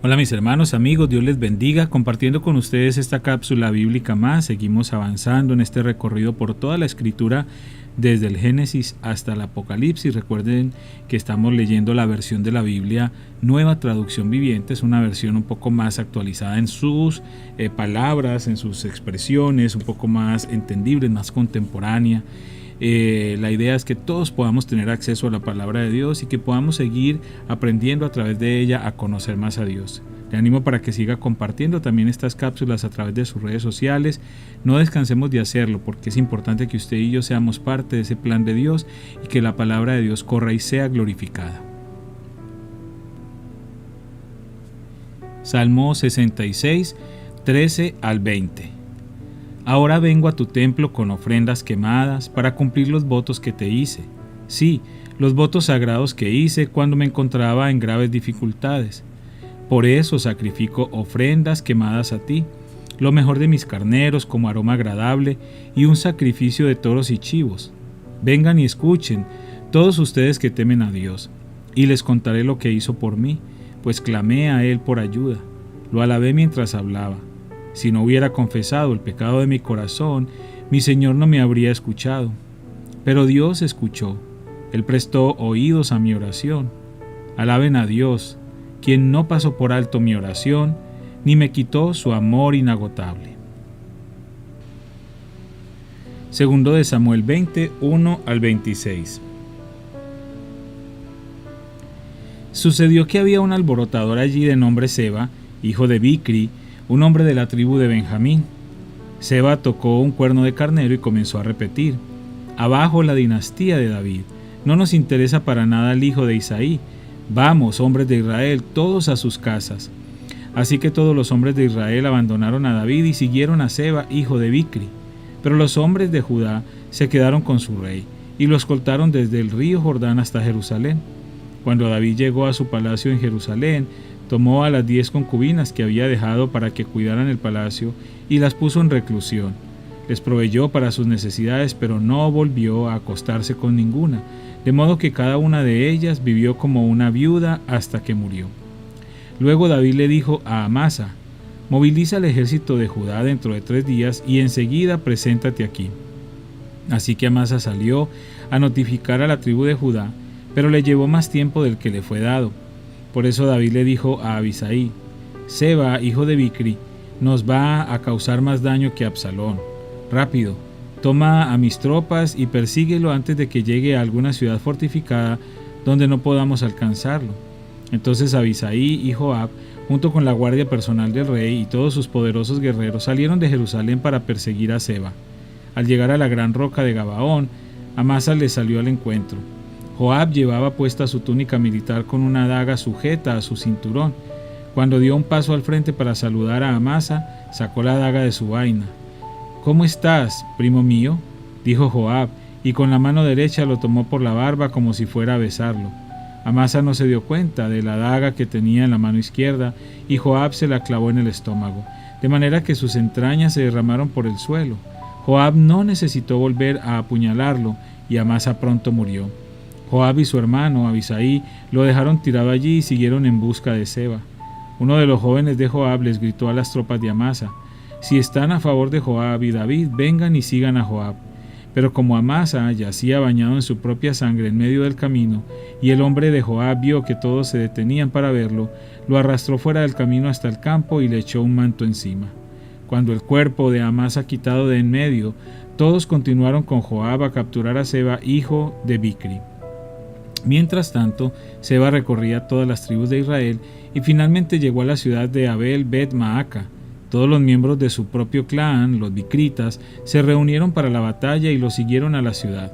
Hola mis hermanos, amigos, Dios les bendiga, compartiendo con ustedes esta cápsula bíblica más. Seguimos avanzando en este recorrido por toda la escritura, desde el Génesis hasta el Apocalipsis. Recuerden que estamos leyendo la versión de la Biblia Nueva Traducción Viviente, es una versión un poco más actualizada en sus palabras, en sus expresiones, un poco más entendible, más contemporánea. La idea es que todos podamos tener acceso a la palabra de Dios y que podamos seguir aprendiendo a través de ella a conocer más a Dios. Le animo para que siga compartiendo también estas cápsulas a través de sus redes sociales. No descansemos de hacerlo, porque es importante que usted y yo seamos parte de ese plan de Dios y que la palabra de Dios corra y sea glorificada. Salmo 66, 13 al 20. Ahora vengo a tu templo con ofrendas quemadas para cumplir los votos que te hice. Sí, los votos sagrados que hice cuando me encontraba en graves dificultades. Por eso sacrifico ofrendas quemadas a ti, lo mejor de mis carneros como aroma agradable y un sacrificio de toros y chivos. Vengan y escuchen, todos ustedes que temen a Dios, y les contaré lo que hizo por mí, pues clamé a Él por ayuda. Lo alabé mientras hablaba. Si no hubiera confesado el pecado de mi corazón, mi Señor no me habría escuchado. Pero Dios escuchó. Él prestó oídos a mi oración. Alaben a Dios, quien no pasó por alto mi oración, ni me quitó su amor inagotable. Segundo de Samuel 20, 1 al 26. Sucedió que había un alborotador allí de nombre Seba, hijo de Bicri, un hombre de la tribu de Benjamín. Seba tocó un cuerno de carnero y comenzó a repetir: abajo la dinastía de David, no nos interesa para nada el hijo de Isaí. Vamos, hombres de Israel, todos a sus casas. Así que todos los hombres de Israel abandonaron a David y siguieron a Seba, hijo de Bicri. Pero los hombres de Judá se quedaron con su rey y lo escoltaron desde el río Jordán hasta Jerusalén. Cuando David llegó a su palacio en Jerusalén, tomó a las 10 concubinas que había dejado para que cuidaran el palacio y las puso en reclusión. Les proveyó para sus necesidades, pero no volvió a acostarse con ninguna, de modo que cada una de ellas vivió como una viuda hasta que murió. Luego David le dijo a Amasa: moviliza el ejército de Judá dentro de 3 días y enseguida preséntate aquí. Así que Amasa salió a notificar a la tribu de Judá, pero le llevó más tiempo del que le fue dado. Por eso David le dijo a Abisaí: Seba, hijo de Bicri, nos va a causar más daño que Absalón. Rápido, toma a mis tropas y persíguelo antes de que llegue a alguna ciudad fortificada donde no podamos alcanzarlo. Entonces Abisaí y Joab, junto con la guardia personal del rey y todos sus poderosos guerreros, salieron de Jerusalén para perseguir a Seba. Al llegar a la gran roca de Gabaón, Amasa le salió al encuentro. Joab llevaba puesta su túnica militar con una daga sujeta a su cinturón. Cuando dio un paso al frente para saludar a Amasa, sacó la daga de su vaina. «¿Cómo estás, primo mío?», dijo Joab, y con la mano derecha lo tomó por la barba como si fuera a besarlo. Amasa no se dio cuenta de la daga que tenía en la mano izquierda, y Joab se la clavó en el estómago, de manera que sus entrañas se derramaron por el suelo. Joab no necesitó volver a apuñalarlo, y Amasa pronto murió. Joab y su hermano Abisaí lo dejaron tirado allí y siguieron en busca de Seba. Uno de los jóvenes de Joab les gritó a las tropas de Amasa: si están a favor de Joab y David, vengan y sigan a Joab. Pero como Amasa yacía bañado en su propia sangre en medio del camino, y el hombre de Joab vio que todos se detenían para verlo, lo arrastró fuera del camino hasta el campo y le echó un manto encima. Cuando el cuerpo de Amasa quitado de en medio, todos continuaron con Joab a capturar a Seba, hijo de Bicri. Mientras tanto, Seba recorría todas las tribus de Israel y finalmente llegó a la ciudad de Abel Bet Maaca. Todos los miembros de su propio clan, los bicritas, se reunieron para la batalla y lo siguieron a la ciudad.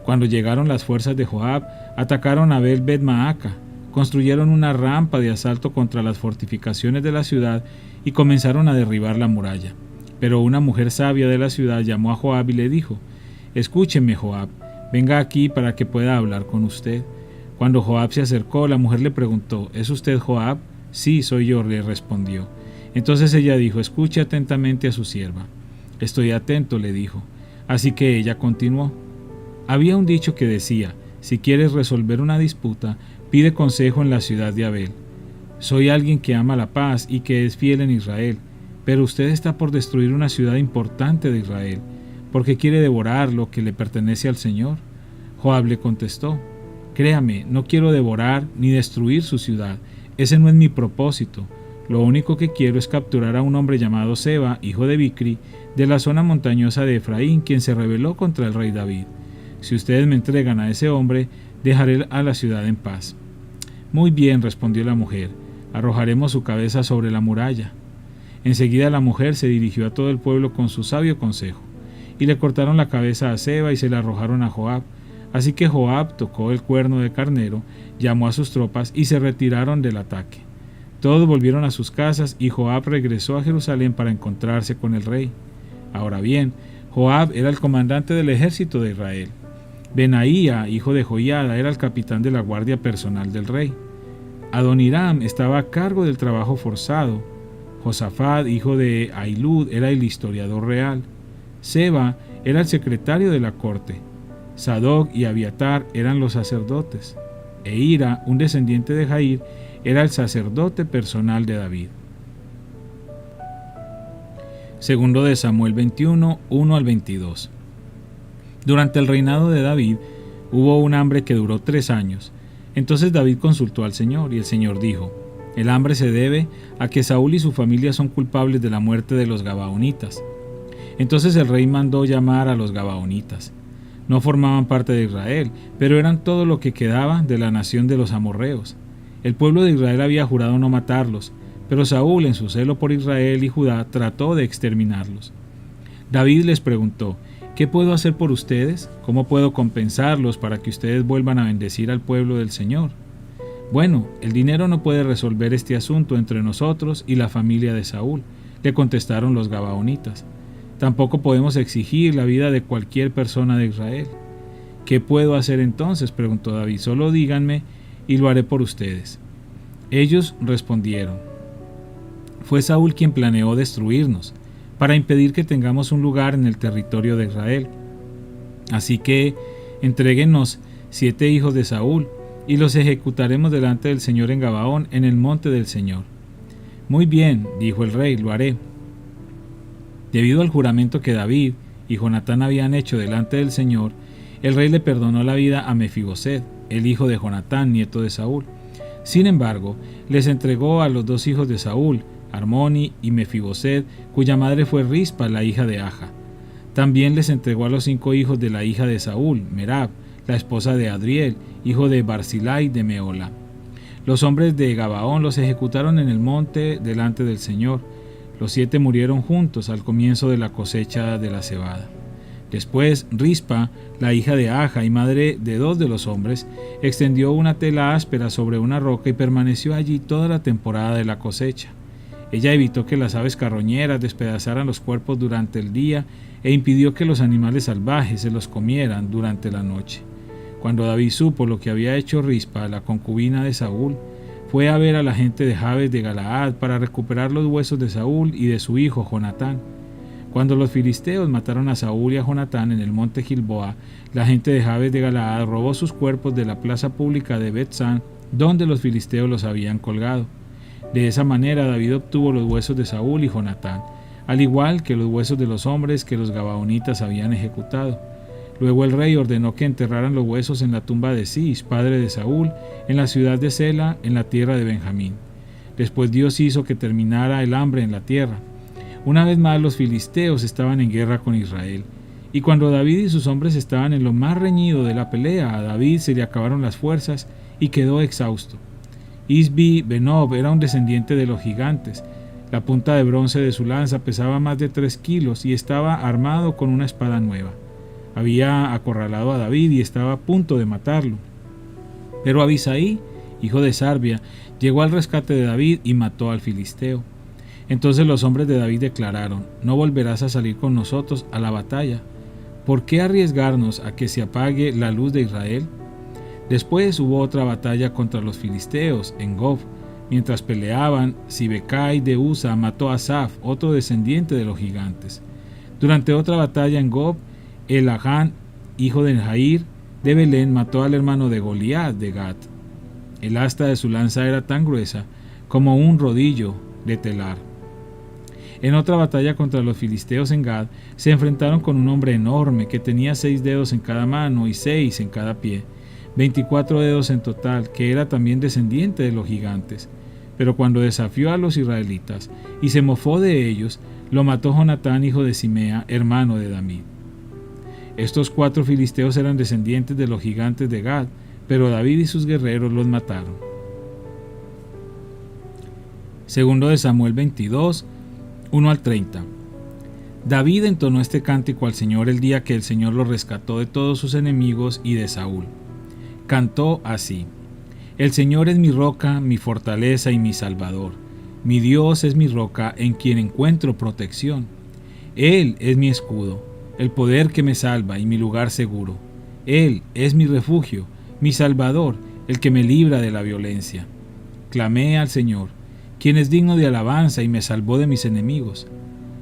Cuando llegaron las fuerzas de Joab, atacaron a Abel Bet Maaca, construyeron una rampa de asalto contra las fortificaciones de la ciudad y comenzaron a derribar la muralla. Pero una mujer sabia de la ciudad llamó a Joab y le dijo: «Escúcheme, Joab, venga aquí para que pueda hablar con usted». Cuando Joab se acercó, la mujer le preguntó: «¿Es usted Joab?». «Sí, soy yo», le respondió. Entonces ella dijo: «Escuche atentamente a su sierva». «Estoy atento», le dijo. Así que ella continuó: «Había un dicho que decía: si quieres resolver una disputa, pide consejo en la ciudad de Abel. Soy alguien que ama la paz y que es fiel en Israel, pero usted está por destruir una ciudad importante de Israel, porque quiere devorar lo que le pertenece al Señor. Joab le contestó: Créame, no quiero devorar ni destruir su ciudad, ese no es mi propósito. Lo único que quiero es capturar a un hombre llamado Seba, hijo de Bicri, de la zona montañosa de Efraín, quien se rebeló contra el rey David. Si ustedes me entregan a ese hombre, dejaré a la ciudad en paz. Muy bien, respondió la mujer, arrojaremos su cabeza sobre la muralla. Enseguida la mujer se dirigió a todo el pueblo con su sabio consejo, y le cortaron la cabeza a Seba y se la arrojaron a Joab. Así que Joab tocó el cuerno de carnero, llamó a sus tropas y se retiraron del ataque. Todos volvieron a sus casas y Joab regresó a Jerusalén para encontrarse con el rey. Ahora bien, Joab era el comandante del ejército de Israel. Benaía, hijo de Joiada, era el capitán de la guardia personal del rey. Adoniram estaba a cargo del trabajo forzado. Josafat, hijo de Ahilud, era el historiador real. Seba era el secretario de la corte. Sadoc y Abiatar eran los sacerdotes. Eira, un descendiente de Jair, era el sacerdote personal de David. Segundo de Samuel 21, 1 al 22. Durante el reinado de David hubo un hambre que duró 3 años. Entonces David consultó al Señor, y el Señor dijo: El hambre se debe a que Saúl y su familia son culpables de la muerte de los gabaonitas. Entonces el rey mandó llamar a los gabaonitas. No formaban parte de Israel, pero eran todo lo que quedaba de la nación de los amorreos. El pueblo de Israel había jurado no matarlos, pero Saúl, en su celo por Israel y Judá, trató de exterminarlos. David les preguntó: ¿Qué puedo hacer por ustedes? ¿Cómo puedo compensarlos para que ustedes vuelvan a bendecir al pueblo del Señor? Bueno, el dinero no puede resolver este asunto entre nosotros y la familia de Saúl, le contestaron los gabaonitas. Tampoco podemos exigir la vida de cualquier persona de Israel. ¿Qué puedo hacer entonces?, preguntó David. Solo díganme y lo haré por ustedes. Ellos respondieron: Fue Saúl quien planeó destruirnos, para impedir que tengamos un lugar en el territorio de Israel. Así que entréguenos 7 hijos de Saúl, y los ejecutaremos delante del Señor en Gabaón, en el monte del Señor. Muy bien, dijo el rey, lo haré. Debido al juramento que David y Jonatán habían hecho delante del Señor, el rey le perdonó la vida a Mefiboset, el hijo de Jonatán, nieto de Saúl. Sin embargo, les entregó a los 2 hijos de Saúl, Armoni y Mefiboset, cuya madre fue Rispa, la hija de Aja. También les entregó a los 5 hijos de la hija de Saúl, Merab, la esposa de Adriel, hijo de Barzilai de Meola. Los hombres de Gabaón los ejecutaron en el monte delante del Señor. Los 7 murieron juntos al comienzo de la cosecha de la cebada. Después, Rispa, la hija de Aja y madre de 2 de los hombres, extendió una tela áspera sobre una roca y permaneció allí toda la temporada de la cosecha. Ella evitó que las aves carroñeras despedazaran los cuerpos durante el día e impidió que los animales salvajes se los comieran durante la noche. Cuando David supo lo que había hecho Rispa, la concubina de Saúl, fue a ver a la gente de Jabes de Galaad para recuperar los huesos de Saúl y de su hijo Jonatán. Cuando los filisteos mataron a Saúl y a Jonatán en el monte Gilboa, la gente de Jabes de Galaad robó sus cuerpos de la plaza pública de Bet-San, donde los filisteos los habían colgado. De esa manera David obtuvo los huesos de Saúl y Jonatán, al igual que los huesos de los hombres que los gabaonitas habían ejecutado. Luego el rey ordenó que enterraran los huesos en la tumba de Cis, padre de Saúl, en la ciudad de Sela, en la tierra de Benjamín. Después Dios hizo que terminara el hambre en la tierra. Una vez más los filisteos estaban en guerra con Israel, y cuando David y sus hombres estaban en lo más reñido de la pelea, a David se le acabaron las fuerzas y quedó exhausto. Isbi Benob era un descendiente de los gigantes. La punta de bronce de su lanza pesaba más de 3 kilos y estaba armado con una espada nueva. Había acorralado a David y estaba a punto de matarlo. Pero Abisaí, hijo de Sarbia, llegó al rescate de David y mató al filisteo. Entonces los hombres de David declararon: No volverás a salir con nosotros a la batalla. ¿Por qué arriesgarnos a que se apague la luz de Israel? Después hubo otra batalla contra los filisteos en Gob. Mientras peleaban, Sibecai de Usa mató a Asaf, otro descendiente de los gigantes. Durante otra batalla en Gob, Elahán, hijo de Jair de Belén, mató al hermano de Goliat de Gat. El asta de su lanza era tan gruesa como un rodillo de telar. En otra batalla contra los filisteos en Gad, se enfrentaron con un hombre enorme que tenía 6 dedos en cada mano y 6 en cada pie, 24 dedos en total, que era también descendiente de los gigantes. Pero cuando desafió a los israelitas y se mofó de ellos, lo mató Jonatán, hijo de Simea, hermano de David. Estos 4 filisteos eran descendientes de los gigantes de Gad, pero David y sus guerreros los mataron. Segundo de Samuel 22, 1 al 30. David entonó este cántico al Señor el día que el Señor lo rescató de todos sus enemigos y de Saúl. Cantó así: El Señor es mi roca, mi fortaleza y mi salvador. Mi Dios es mi roca en quien encuentro protección. Él es mi escudo, el poder que me salva y mi lugar seguro. Él es mi refugio, mi salvador, el que me libra de la violencia. Clamé al Señor, quien es digno de alabanza y me salvó de mis enemigos.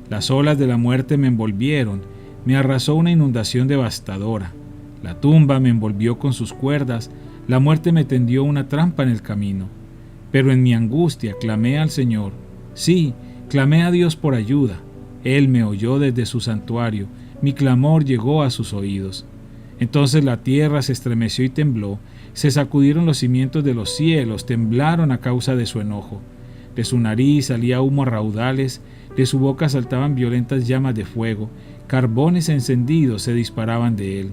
Las olas de la muerte me envolvieron, me arrasó una inundación devastadora. La tumba me envolvió con sus cuerdas, la muerte me tendió una trampa en el camino. Pero en mi angustia clamé al Señor. Sí, clamé a Dios por ayuda. Él me oyó desde su santuario, mi clamor llegó a sus oídos. Entonces la tierra se estremeció y tembló, se sacudieron los cimientos de los cielos, temblaron a causa de su enojo. De su nariz salía humo a raudales, de su boca saltaban violentas llamas de fuego, carbones encendidos se disparaban de él.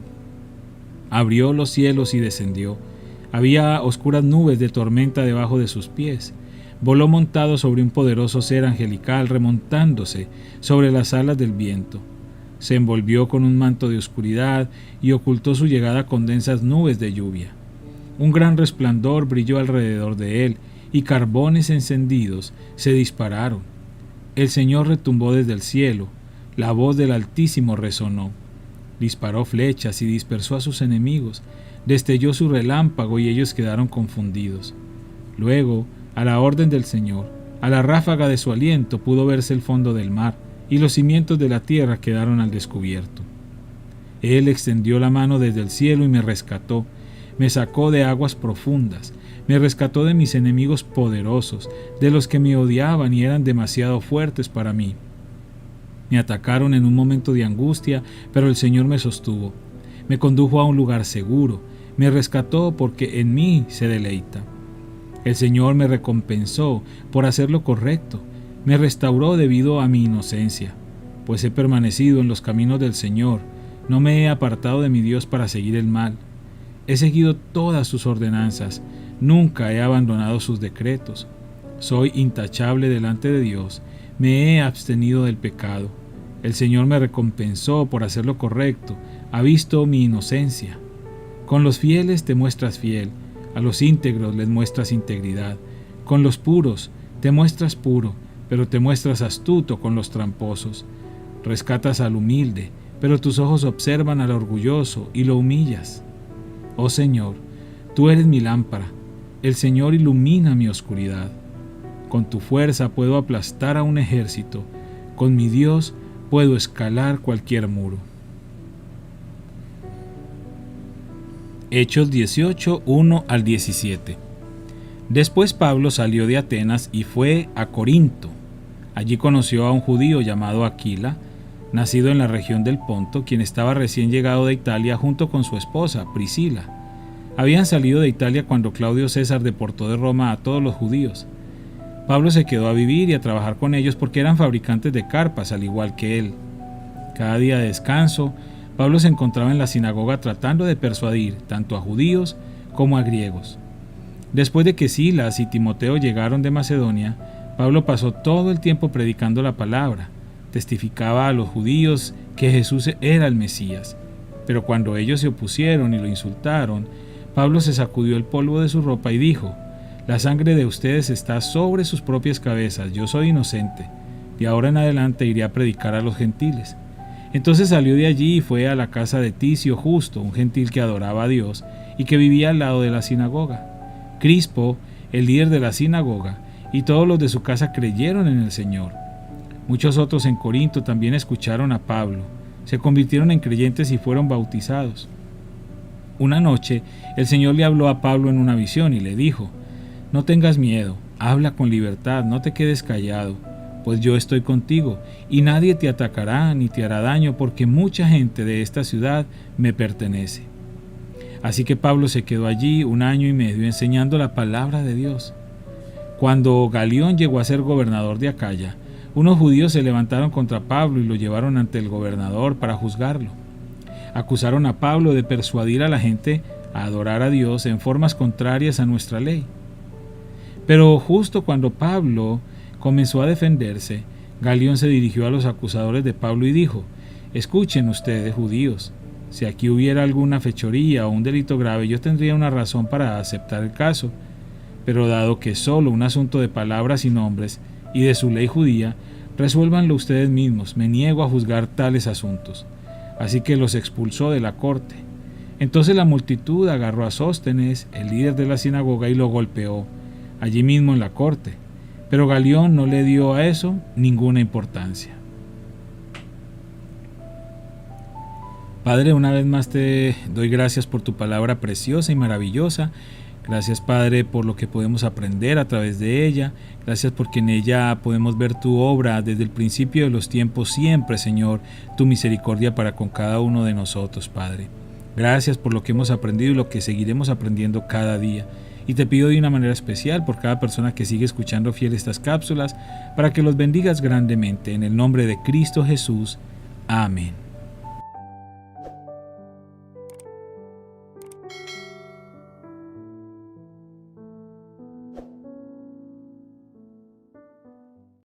Abrió los cielos y descendió. Había oscuras nubes de tormenta debajo de sus pies. Voló montado sobre un poderoso ser angelical, remontándose sobre las alas del viento. Se envolvió con un manto de oscuridad y ocultó su llegada con densas nubes de lluvia. Un gran resplandor brilló alrededor de él, y carbones encendidos se dispararon. El Señor retumbó desde el cielo, la voz del Altísimo resonó. Disparó flechas y dispersó a sus enemigos, destelló su relámpago y ellos quedaron confundidos. Luego, a la orden del Señor, a la ráfaga de su aliento pudo verse el fondo del mar, y los cimientos de la tierra quedaron al descubierto. Él extendió la mano desde el cielo y me rescató, me sacó de aguas profundas, me rescató de mis enemigos poderosos, de los que me odiaban y eran demasiado fuertes para mí. Me atacaron en un momento de angustia, pero el Señor me sostuvo. Me condujo a un lugar seguro, me rescató porque en mí se deleita. El Señor me recompensó por hacer lo correcto, me restauró debido a mi inocencia, pues he permanecido en los caminos del Señor, no me he apartado de mi Dios para seguir el mal. He seguido todas sus ordenanzas, nunca he abandonado sus decretos. Soy intachable delante de Dios, me he abstenido del pecado. El Señor me recompensó por hacer lo correcto, ha visto mi inocencia. Con los fieles te muestras fiel, a los íntegros les muestras integridad. Con los puros te muestras puro, pero te muestras astuto con los tramposos. Rescatas al humilde, pero tus ojos observan al orgulloso y lo humillas. Oh Señor, tú eres mi lámpara, el Señor ilumina mi oscuridad. Con tu fuerza puedo aplastar a un ejército, con mi Dios puedo escalar cualquier muro. Hechos 18, 1 al 17. Después Pablo salió de Atenas y fue a Corinto. Allí conoció a un judío llamado Aquila, nacido en la región del Ponto, quien estaba recién llegado de Italia junto con su esposa, Priscila. Habían salido de Italia cuando Claudio César deportó de Roma a todos los judíos. Pablo se quedó a vivir y a trabajar con ellos porque eran fabricantes de carpas, al igual que él. Cada día de descanso, Pablo se encontraba en la sinagoga tratando de persuadir tanto a judíos como a griegos. Después de que Silas y Timoteo llegaron de Macedonia, Pablo pasó todo el tiempo predicando la palabra, testificaba a los judíos que Jesús era el Mesías. Pero cuando ellos se opusieron y lo insultaron, Pablo se sacudió el polvo de su ropa y dijo: «La sangre de ustedes está sobre sus propias cabezas, yo soy inocente, y ahora en adelante iré a predicar a los gentiles». Entonces salió de allí y fue a la casa de Ticio Justo, un gentil que adoraba a Dios y que vivía al lado de la sinagoga. Crispo, el líder de la sinagoga, y todos los de su casa creyeron en el Señor. Muchos otros en Corinto también escucharon a Pablo, se convirtieron en creyentes y fueron bautizados. Una noche el Señor le habló a Pablo en una visión y le dijo: «No tengas miedo, habla con libertad, no te quedes callado, pues yo estoy contigo, y nadie te atacará ni te hará daño, porque mucha gente de esta ciudad me pertenece. Así que Pablo se quedó allí 1 año y medio enseñando la palabra de Dios. Cuando Galión llegó a ser gobernador de Acaya, unos judíos se levantaron contra Pablo y lo llevaron ante el gobernador para juzgarlo. Acusaron a Pablo de persuadir a la gente a adorar a Dios en formas contrarias a nuestra ley. Pero justo cuando Pablo comenzó a defenderse, Galión se dirigió a los acusadores de Pablo y dijo: «Escuchen ustedes, judíos, si aquí hubiera alguna fechoría o un delito grave, yo tendría una razón para aceptar el caso. Pero dado que es solo un asunto de palabras y nombres y de su ley judía, resuélvanlo ustedes mismos, me niego a juzgar tales asuntos». Así que los expulsó de la corte. Entonces la multitud agarró a Sóstenes, el líder de la sinagoga, y lo golpeó, allí mismo en la corte. Pero Galión no le dio a eso ninguna importancia. Padre, una vez más te doy gracias por tu palabra preciosa y maravillosa. Gracias, Padre, por lo que podemos aprender a través de ella. Gracias porque en ella podemos ver tu obra desde el principio de los tiempos siempre, Señor, tu misericordia para con cada uno de nosotros, Padre. Gracias por lo que hemos aprendido y lo que seguiremos aprendiendo cada día. Y te pido de una manera especial por cada persona que sigue escuchando fiel estas cápsulas, para que los bendigas grandemente. En el nombre de Cristo Jesús. Amén.